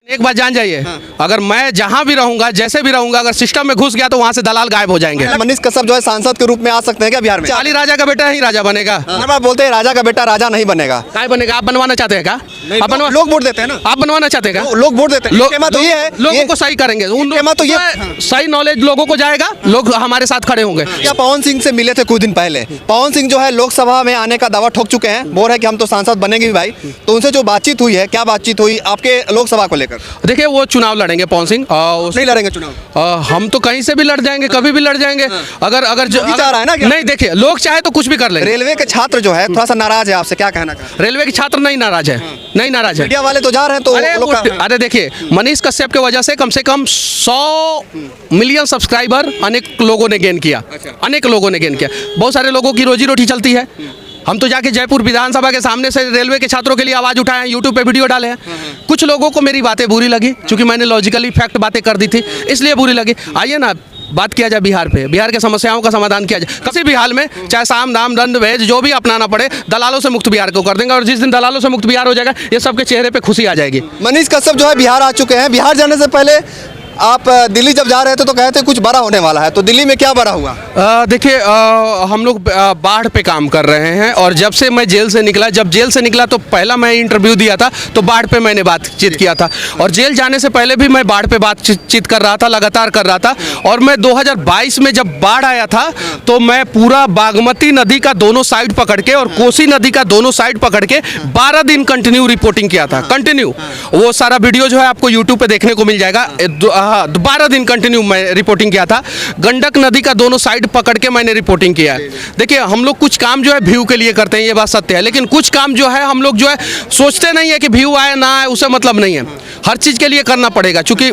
एक बात जान जाइए, अगर मैं जहां भी रहूंगा, जैसे भी रहूंगा, अगर सिस्टम में घुस गया तो वहां से दलाल गायब हो जाएंगे। मनीष कश्यप जो है सांसद के रूप में आ सकते हैं क्या बिहार में? अली राजा का बेटा ही राजा बनेगा। आप बोलते हैं राजा का बेटा राजा नहीं बनेगा, काय बनेगा? आप बनवाना चाहते हैं क्या? आप बनवा, लोग वोट देते हैं ना, आप बनवाना चाहते हैं क्या? लोग वोट देते हैं। कहना तो ये है, लोगों को सही करेंगे, उन तो ये सही नॉलेज लोगों को जाएगा, लोग हमारे साथ खड़े होंगे। क्या पवन सिंह से मिले थे कुछ दिन पहले? पवन सिंह जो है लोकसभा में आने का दावा ठोक चुके हैं, बोल रहे कि हम तो सांसद बनेंगे भी भाई। तो उनसे जो बातचीत हुई है, क्या बातचीत हुई आपके लोकसभा को लेकर? देखिए, वो चुनाव लड़ेंगे पवन सिंह, नहीं लड़ेंगे चुनाव? हम तो कहीं से भी लड़ जाएंगे, कभी भी लड़ जाएंगे। अगर चाह रहा है ना, नहीं, देखिए, लोग चाहे तो कुछ भी कर लेंगे। रेलवे के छात्र जो है थोड़ा सा नाराज है आपसे, क्या कहना चाहते? रेलवे के छात्र नहीं नाराज है, नहीं नाराज है। मीडिया वाले तो जा रहे हैं तो अरे देखिए, मनीष कश्यप की वजह से कम 100 मिलियन सब्सक्राइबर अनेक लोगों ने गेन किया, अनेक लोगों ने गेन किया। बहुत सारे लोगों की रोजी रोटी चलती है। हम तो जाके जयपुर विधानसभा के सामने से रेलवे के छात्रों के लिए आवाज उठाए हैं, यूट्यूब पे वीडियो डाले हैं। कुछ लोगों को मेरी बातें बुरी लगी, क्योंकि मैंने लॉजिकली फैक्ट बातें कर दी थी, इसलिए बुरी लगी। आइए ना, बात किया जाए बिहार पे, बिहार के समस्याओं का समाधान किया जाए। किसी भी हाल में, चाहे साम दाम दंड भेद जो भी अपनाना पड़े, दलालों से मुक्त बिहार को कर देंगे। और जिस दिन दलालों से मुक्त बिहार हो जाएगा, ये सबके चेहरे पे खुशी आ जाएगी। मनीष कश्यप जो है बिहार आ चुके हैं। बिहार जाने से पहले आप दिल्ली जब जा रहे थे तो कहते कुछ बड़ा होने वाला है, तो दिल्ली में क्या बड़ा हुआ? देखिए, हम लोग बाढ़ पे काम कर रहे हैं, और जब से मैं जेल से निकला, जब जेल से निकला तो पहला मैं इंटरव्यू दिया था, तो बाढ़ पे मैंने बातचीत किया था। और जेल जाने से पहले भी मैं बाढ़ पे बातचीत कर रहा था, लगातार कर रहा था। और मैं 2022 में जब बाढ़ आया था, तो मैं पूरा बागमती नदी का दोनों साइड पकड़ के और कोसी नदी का दोनों साइड पकड़ के 12 दिन कंटिन्यू रिपोर्टिंग किया था, कंटिन्यू। वो सारा वीडियो जो है आपको यूट्यूब पे देखने को मिल जाएगा। 12 दिन कंटिन्यू मैं रिपोर्टिंग किया था। गंडक नदी का दोनों साइड पकड़ के मैंने रिपोर्टिंग किया है। देखिए, हम लोग कुछ काम जो है व्यू के लिए करते हैं, ये बात सत्य है, लेकिन कुछ काम जो है हम लोग जो है सोचते नहीं है कि व्यू आए ना आए, उससे मतलब नहीं है। हर चीज़ के लिए करना पड़ेगा, क्योंकि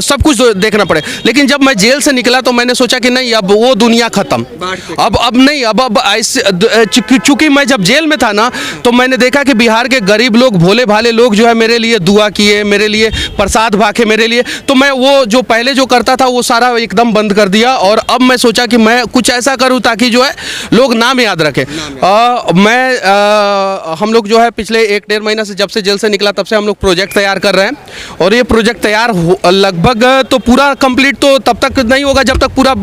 सब कुछ देखना पड़े। लेकिन जब मैं जेल से निकला तो मैंने सोचा कि नहीं, अब वो दुनिया खत्म, अब नहीं, अब ऐसे, चूंकि मैं जब जेल में था ना, तो मैंने देखा कि बिहार के गरीब लोग, भोले भाले लोग जो है मेरे लिए दुआ किए, मेरे लिए प्रसाद भाखे मेरे लिए। तो मैं वो जो पहले जो करता था वो सारा एकदम बंद कर दिया, और अब मैं सोचा कि मैं कुछ ऐसा करूं ताकि जो है लोग नाम याद रखें। हम लोग जो है पिछले 1-1.5 महीना से, जब से जेल से निकला तब से हम लोग प्रोजेक्ट तैयार कर रहे हैं। और ये प्रोजेक्ट तैयार लगभग तो पूरा कंप्लीट तो तब तक नहीं होगा जब तक पूरा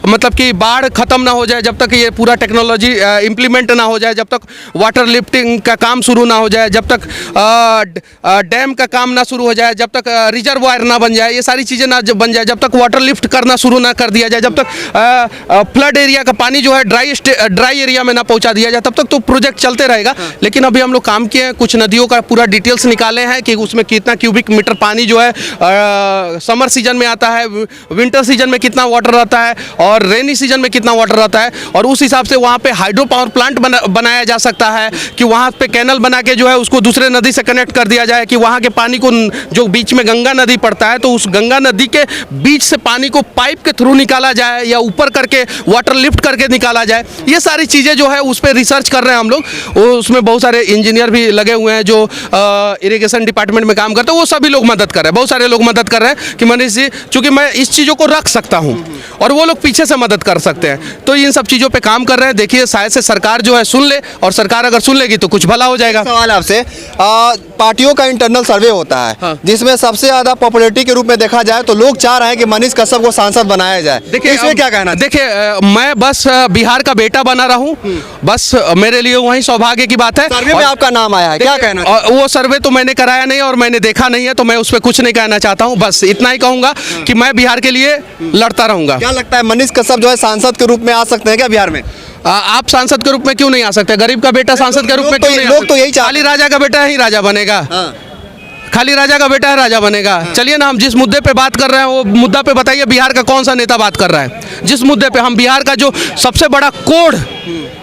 मतलब कि बाढ़ खत्म ना हो जाए, जब तक ये पूरा टेक्नोलॉजी इम्प्लीमेंट ना हो जाए, जब तक वाटर लिफ्टिंग का काम शुरू ना हो जाए, जब तक डैम का काम ना शुरू हो जाए, जब तक रिजर्वायर ना बन जाए, ये सारी चीज़ें ना बन जाए, जब तक वाटर लिफ्ट करना शुरू ना कर दिया जाए, जब तक फ्लड एरिया का पानी जो है ड्राई एरिया में ना पहुंचा दिया जाए, तब तक तो प्रोजेक्ट चलते रहेगा। लेकिन अभी हम लोग काम किए हैं, कुछ नदियों का पूरा डिटेल्स निकाले हैं कि उसमें कितना क्यूबिक मीटर पानी जो है समर सीजन में आता है, विंटर सीजन में कितना वाटर रहता है, और रेनी सीजन में कितना वाटर रहता है। और उस हिसाब से वहाँ पे हाइड्रो पावर प्लांट बनाया जा सकता है कि वहाँ पे कैनल बना के जो है उसको दूसरे नदी से कनेक्ट कर दिया जाए, कि वहाँ के पानी को, जो बीच में गंगा नदी पड़ता है, तो उस गंगा नदी के बीच से पानी को पाइप के थ्रू निकाला जाए, या ऊपर करके वाटर लिफ्ट करके निकाला जाए। ये सारी चीज़ें जो है उस पर रिसर्च कर रहे हैं हम लोग। उसमें बहुत सारे इंजीनियर भी लगे हुए हैं जो इरिगेशन डिपार्टमेंट में काम करते हैं, वो सभी लोग मदद कर रहे हैं, बहुत सारे लोग मदद कर रहे हैं कि मनीष जी, चूँकि मैं इस चीज़ों को रख सकता हूँ और वो लोग पीछे से मदद कर सकते हैं, तो इन सब चीज़ों पर काम कर रहे हैं। देखिए, शायद से सरकार जो है सुन ले, और सरकार अगर सुन लेगी तो कुछ भला हो जाएगा। सवाल आपसे, पार्टियों का इंटरनल सर्वे होता है, जिसमें सबसे ज़्यादा पॉपुलैरिटी के रूप में देखा जाए तो लोग चाह रहे हैं कि मनीष कश्यप को सांसद बनाया जाए। देखिए, इसमें क्या कहना? देखिए, मैं बस बिहार का बेटा बना रहा हूँ, बस मेरे लिए वही सौभाग्य की बात है। सर्वे में आपका नाम आया है, क्या कहना? वो सर्वे तो मैंने कराया नहीं और मैंने देखा नहीं है, तो मैं उस पर कुछ नहीं कहना चाहता हूँ। बस इतना ही कहूँगा कि मैं बिहार के लिए लड़ता रहूँगा। क्या लगता है मनीष कश्यप जो है सांसद के रूप में आ सकते हैं क्या बिहार में? आप सांसद के रूप में क्यों नहीं आ सकते? गरीब का बेटा सांसद के रूप में क्यों नहीं? लोग तो यही चाहते हैं। अली राजा का बेटा ही राजा बनेगा, खाली राजा का बेटा है राजा बनेगा। चलिए ना, हम जिस मुद्दे पे बात कर रहे हैं वो मुद्दा पे बताइए, बिहार का कौन सा नेता बात कर रहा है जिस मुद्दे पे? हम बिहार का जो सबसे बड़ा कोढ़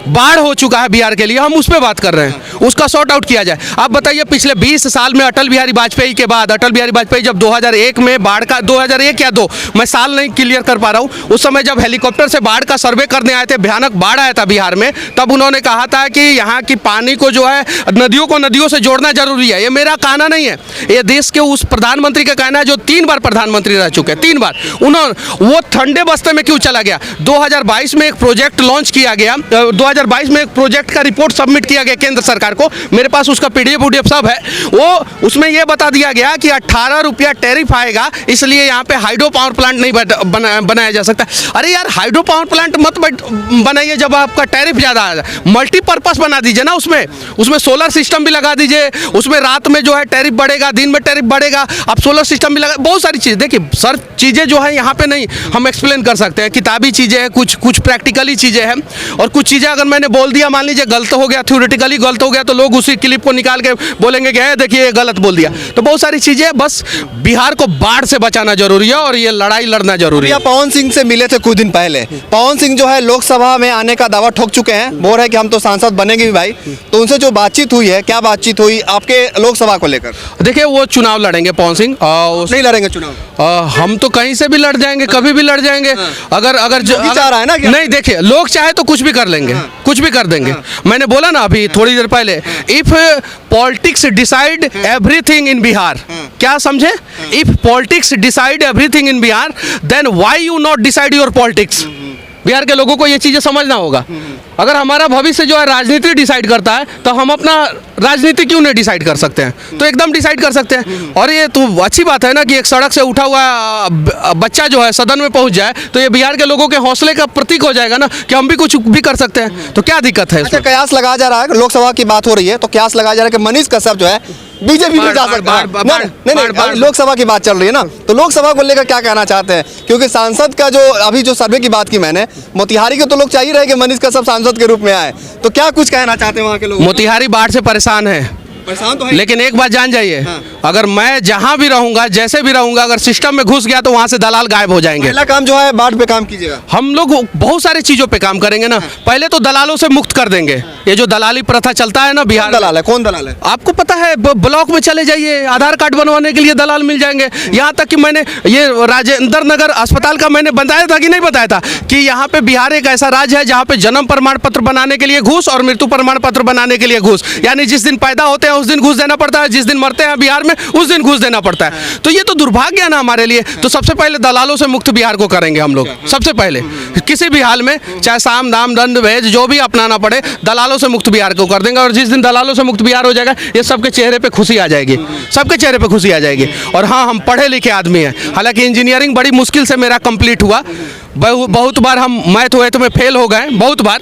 बाढ़ हो चुका है बिहार के लिए, हम उस पर बात कर रहे हैं, उसका सॉर्ट आउट किया जाए। आप बताइए, पिछले 20 साल में अटल बिहारी वाजपेयी के बाद, अटल बिहारी वाजपेयी जब 2001 में बाढ़ का, 2001 या 2, मैं साल नहीं क्लियर कर पा रहा हूँ, उस समय जब हेलीकॉप्टर से बाढ़ का सर्वे करने आए थे, भयानक बाढ़ आया था बिहार में, तब उन्होंने कहा था कि यहाँ की पानी को जो है नदियों को नदियों से जोड़ना जरूरी है। ये मेरा कहना नहीं है, ये देश के उस प्रधानमंत्री का कहना है जो 3 बार प्रधानमंत्री रह चुके हैं, 3 बार। उन्होंने वो ठंडे बस्ते में क्यों चला गया? 2022 में एक प्रोजेक्ट लॉन्च किया गया, 2022 2022 में एक प्रोजेक्ट का रिपोर्ट सबमिट किया गया केंद्र सरकार को, मेरे पास उसका पीडीएफ सब है। वो उसमें ये बता दिया गया कि 18 रुपया टैरिफ आएगा, इसलिए यहाँ पे हाइड्रो पावर प्लांट नहीं बनाया जा सकता। अरे यार, हाइड्रो पावर प्लांट मत बनाइए जब आपका टैरिफ ज़्यादा आ जाए, मल्टीपर्पज़ बना दीजिए ना। उसमें सोलर सिस्टम भी लगा दीजिए, उसमें रात में जो है टैरिफ बढ़ेगा, दिन में टैरिफ बढ़ेगा, आप सोलर सिस्टम भी लगा, बहुत सारी चीज़। देखिए सर, चीज़ें जो है यहाँ पे नहीं हम एक्सप्लेन कर सकते हैं, किताबी चीज़ें हैं, कुछ प्रैक्टिकली चीज़ें हैं, और कुछ चीज़ें अगर मैंने बोल दिया, मान लीजिए गलत हो गया, थ्योरेटिकली गलत हो गया, तो लोग उसी क्लिप को निकाल के बोलेंगे कि देखिए ये गलत बोल दिया। तो बहुत सारी चीज़ें, बस बिहार को बाढ़ से बचाना जरूरी है और ये लड़ाई लड़ना जरूरी है। पवन सिंह से मिले थे कुछ दिन पहले। पवन सिंह जो है लोकसभा में आने का दावा ठोक चुके हैं, बोल रहे हैं कि हम तो सांसद बनेंगे भी भाई। तो उनसे जो बातचीत हुई है, क्या बातचीत हुई आपके लोकसभा को लेकर? देखिए वो चुनाव लड़ेंगे पवन सिंह, नहीं लड़ेंगे चुनाव? हम तो कहीं से भी लड़ जाएंगे, कभी भी लड़ जाएंगे। अगर चाह रहा है ना नहीं, देखिए लोग चाहे तो कुछ भी कर लेंगे, कुछ भी कर देंगे। मैंने बोला ना अभी थोड़ी देर पहले, if politics decide everything in Bihar, क्या समझे? If politics decide everything in Bihar, then why you not decide your politics? Bihar के लोगों को ये चीज़ें समझना होगा। अगर हमारा भविष्य जो है राजनीति डिसाइड करता है, तो हम अपना राजनीति क्यों नहीं डिसाइड कर सकते हैं? तो एकदम डिसाइड कर सकते हैं। और ये तो अच्छी बात है ना कि एक सड़क से उठा हुआ बच्चा जो है सदन में पहुंच जाए, तो ये बिहार के लोगों के हौसले का प्रतीक हो जाएगा ना कि हम भी कुछ भी कर सकते हैं। तो क्या दिक्कत है? अच्छा, कयास लगाया जा रहा है, लोकसभा की बात हो रही है तो कयास लगाया जा रहा है कि मनीष कश्यप जो है बीजेपी में जा सकता है। नहीं, लोकसभा की बात चल रही है ना, तो लोकसभा को लेकर क्या कहना चाहते हैं? क्योंकि सांसद का जो अभी जो सर्वे की बात की मैंने, मोतिहारी के तो लोग चाहिए रहे कि मनीष कश्यप सांसद के रूप में आए, तो क्या कुछ कहना चाहते हैं वहाँ के लोग? मोतिहारी बाढ़ से परेशान है, तो है। लेकिन एक बात जान जाइए, हाँ। अगर मैं जहां भी रहूंगा, जैसे भी रहूंगा, अगर सिस्टम में घुस गया तो वहां से दलाल गायब हो जाएंगे। पहला काम जो है बाढ़ पे काम कीजिएगा। हम लोग बहुत सारी चीजों पे काम करेंगे ना। पहले तो दलालों से मुक्त कर देंगे। ये जो दलाली प्रथा चलता है ना बिहार, दलाल है, कौन दलाल है? आपको पता है, ब्लॉक में चले जाइए, आधार कार्ड बनवाने के लिए दलाल मिल जाएंगे। यहाँ तक कि मैंने ये राजेंद्र नगर अस्पताल का मैंने बताया था कि नहीं बताया था कि यहाँ पे बिहार एक ऐसा राज्य है जहाँ पे जन्म प्रमाण पत्र बनाने के लिए घूस और मृत्यु प्रमाण पत्र बनाने के लिए घूस, यानी जिस दिन पैदा होते हैं उस दिन घूस देना पड़ता है, जिस दिन मरते हैं बिहार में उस दिन घूस देना पड़ता है। तो ये तो दुर्भाग्य है ना हमारे लिए। तो सबसे पहले दलालों से मुक्त बिहार को करेंगे हम लोग, सबसे पहले किसी भी हाल में, चाहे साम दाम दंड भेद जो भी अपनाना पड़े, दलालों से मुक्त बिहार को कर देंगे। और जिस दिन दलालों से मुक्त बिहार हो जाएगा, ये सबके चेहरे पे खुशी आ जाएगी, सबके चेहरे पे खुशी आ जाएगी। और हाँ, हम पढ़े लिखे आदमी हैं, हालांकि इंजीनियरिंग बड़ी मुश्किल से मेरा कंप्लीट हुआ, बहुत बार हम मैथ हुए तो में फेल हो गए बहुत बार,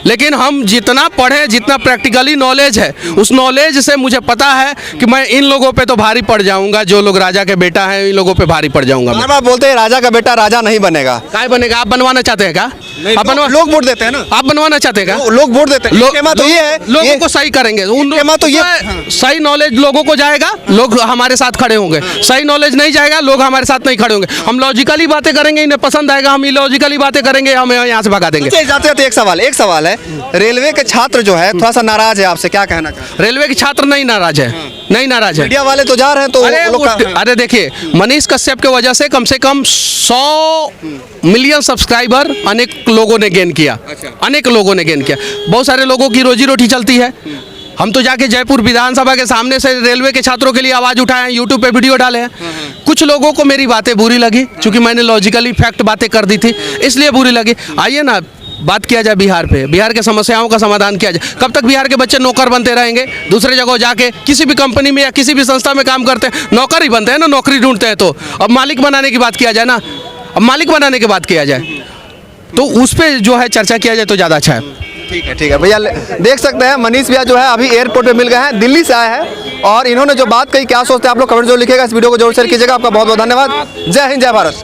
लेकिन हम जितना पढ़े, जितना प्रैक्टिकली नॉलेज है, उस नॉलेज से मुझे पता है कि मैं इन लोगों पे तो भारी पड़ जाऊंगा, जो लोग राजा के बेटा हैं, इन लोगों पे भारी पड़ जाऊंगा। बार बार बोलते हैं राजा का बेटा राजा नहीं बनेगा। क्या बनेगा? आप बनवाना चाहते हैं क्या? आप लोग वोट देते हैं ना, आप बनवाना चाहते हैं क्या? लोग वोट देते हैं। तो ये है, लोगों को सही करेंगे, तो ये सही नॉलेज लोगों को जाएगा, लोग हमारे साथ खड़े होंगे। सही नॉलेज नहीं जाएगा, लोग हमारे साथ नहीं खड़े होंगे। हम लॉजिकली बातें करेंगे, इन्हें पसंद आएगा, हम इलॉजिकली बातें करेंगे, हम यहाँ से भगा देंगे। जाते एक सवाल है, रेलवे के छात्र जो है थोड़ा सा नाराज है आपसे, क्या कहना चाहते हैं? रेलवे के छात्र नहीं नाराज है, नहीं नाराज है। मीडिया वाले तो जा रहे हैं, तो अरे देखिए, मनीष कश्यप की वजह से कम 100 मिलियन सब्सक्राइबर अनेक लोगों ने गेन किया। अनेक लोगों ने गेन किया, बहुत सारे लोगों की रोजी रोटी चलती है। हम तो जाके जयपुर विधानसभा के सामने से रेलवे के छात्रों के लिए आवाज़ उठाए हैं, यूट्यूब पे वीडियो डाले हैं। कुछ लोगों को मेरी बातें बुरी लगी, क्योंकि मैंने लॉजिकली फैक्ट बातें कर दी थी, इसलिए बुरी लगी। आइए ना, बात किया जाए बिहार पे, बिहार के समस्याओं का समाधान किया जाए। कब तक बिहार के बच्चे नौकर बनते रहेंगे? दूसरे जगह जाके किसी भी कंपनी में या किसी भी संस्था में काम करते हैं, नौकर ही बनते हैं ना, नौकरी ढूंढते हैं। तो अब मालिक बनाने की बात किया जाए ना, अब मालिक बनाने की बात किया जाए, तो उस पर जो है चर्चा किया जाए तो ज़्यादा अच्छा है। ठीक है भैया, देख सकते हैं मनीष भैया जो है अभी एयरपोर्ट पे मिल गए हैं, दिल्ली से आए हैं, और इन्होंने जो बात कही, क्या सोचते हैं आप लोग कमेंट जरूर लिखिएगा। इस वीडियो को जरूर शेयर कीजिएगा। आपका बहुत बहुत धन्यवाद। जय हिंद, जय भारत।